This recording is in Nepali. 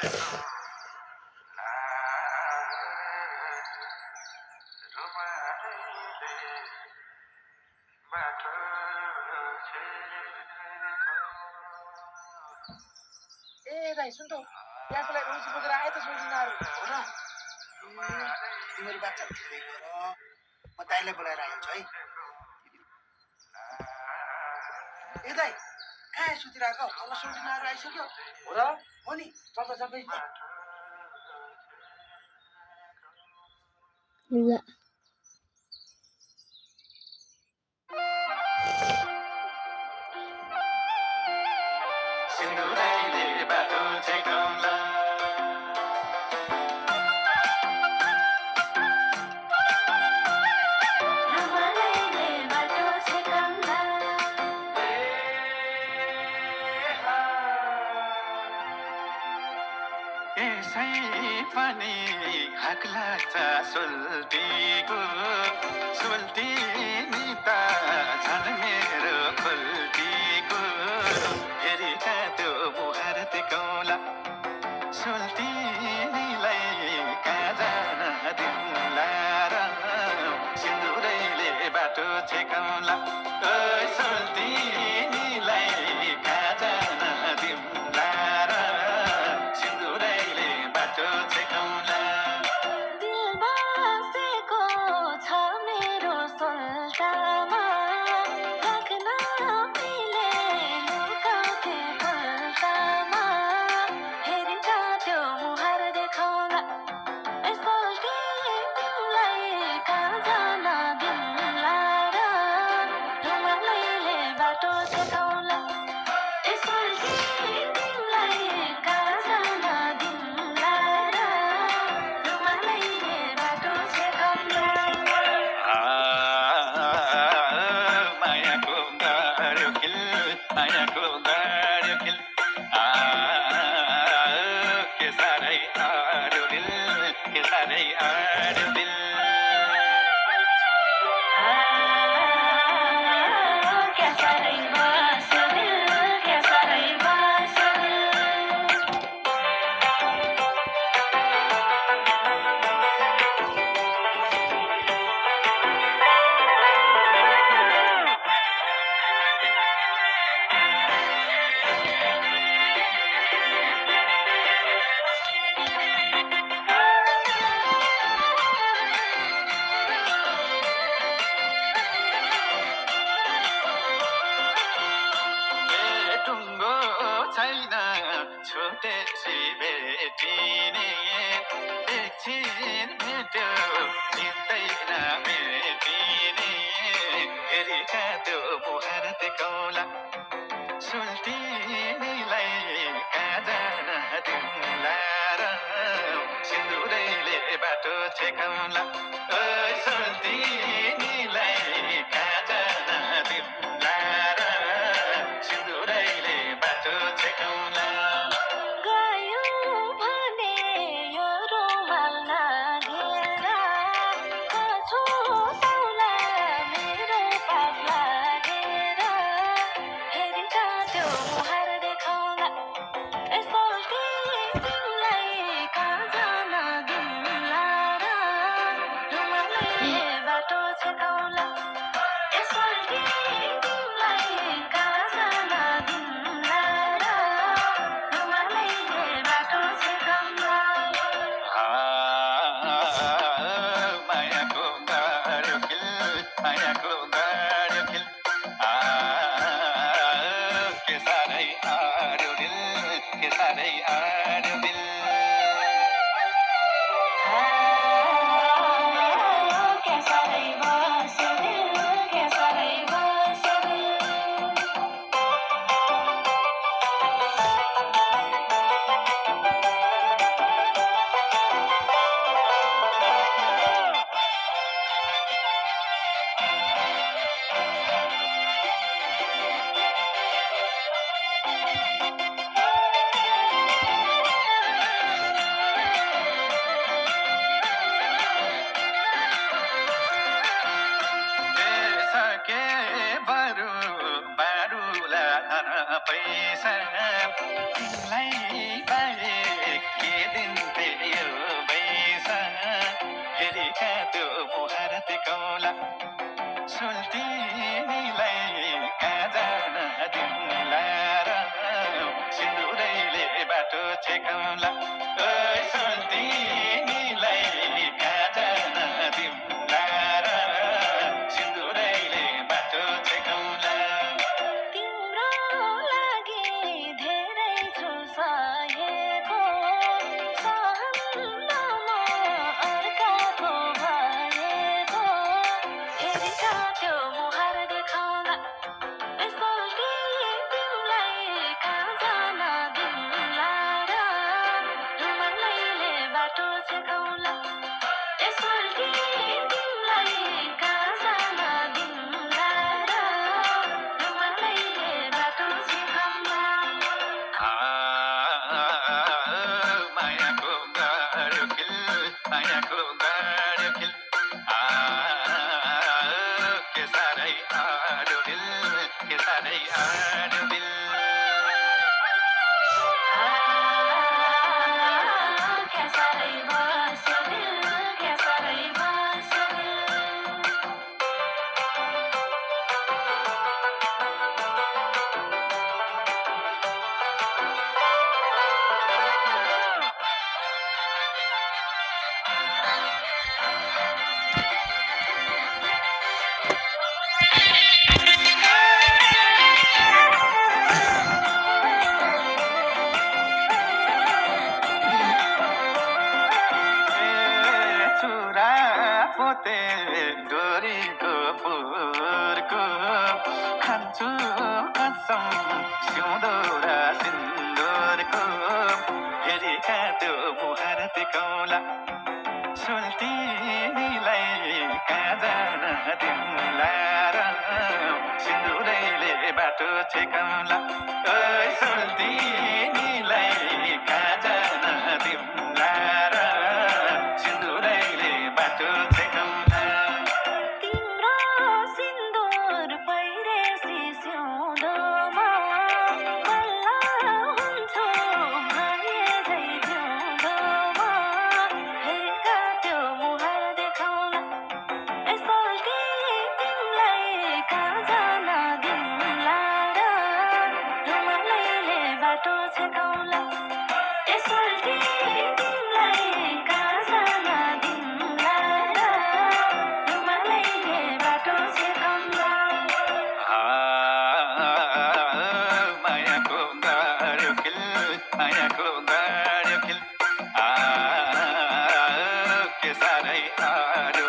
ए दाइ सुन त त्यहाँको लागि रोजी बोकेर आए त सोल्टिनाहरू हो र तिमीहरू बाछा खेल्दै गर म दाइलाई बोलाएर आइहाल्छु है ए दाइ कहाँ सुतिरहेको तल सोल्टिनाहरू आइसक्यो हो र हो नि चल त सबै ल सिन्दुरैले बाटो छेकाउला यसै पनि हाक लाग्छ सोल्टीको सोल्टिनी त झन् मेरो खोल्टीको फेरि त्यो मुहार देखाउला सोल्टिनीलाई कहाँ जान दिउँला र सिन्दुरैले बाटो छेकाउला सोल्टिनीलाई कहाँ जान दिउँला र सिन्दुरैले बाटो छेकाउला मायाको गाड्यो खिल के साह्रै आड्यो दिल के साह्रै आड्यो दिल छैन छुटेसी भेटिने एकछिन भेट्यो चिन्दैन भेटिने फेरि त्यो मुहार देखाउला सोल्टिनीलाई कहाँ जान दिउँला र सिन्दुरैले बाटो छेकाउला सोल्टिनीलाई कहाँ जान दिउँला र सिन्दुरैले बाटो छेकाउला मायाको गाड्यो खिल के साह्रै आड्यो दिल के साह्रै आड्यो दिल पैसा तिमीलाई बाहेक ठेकाउला सुल्तीलाई कहाँ जान दिउँला र सिन्दुरैले बाटो छेकाउला ओइ सुल्तीलाई कहाँ जान दिउँला र सिन्दुरैले बाटो छेकाउला तिम्रो लागि धेरै छु सहेको सहन्न म अर्काको भएको हेरिका त्यो मुहार देखाउँला यसोल्टी तिमीलाई कहाँ जान दिउँला र रुमालैले बाटो छेकाउला यसोल्टी तिमीलाई कहाँ जान दिउँला र रुमालैले बाटो छेकाउला मायाको गाड्यो खिल मायाको गाड्यो खिल के साह्रै आड्यो दिल के साह्रै आड्यो दिल क्या साह्रै बस्यो दिल क्या साह्रै बस्यो दिल चुरा पोते डोरीको फुरको खान्छु कसम सिउँदो र सिन्दुरको फेरि त्यो मुहार देखाउला सुल्तीलाई कहाँ जान दिउँला र सिन्दुरैले बाटो छेकाउला ओइ सुल्तीलाई कहाँ जान दिउँला र सिन्दुरैले बाटो छेकाउला तिम्रो सिन्दुर पहिरेसी सिउँदोमा बल्ल हुन्छु भने झै जिउँदोमा हेरेका त्यो मुहार देखाउला यसोल्टी तिमीलाई कहाँ जान दिउँला र रुमालैले बाटो छेकाउला यसोल्टी तिमीलाई कहाँ जान दिउँला र रुमालैले बाटो छेकाउला मायाको गाड्यो खिल मायाको गाड्यो खिल के साह्रै आड्यो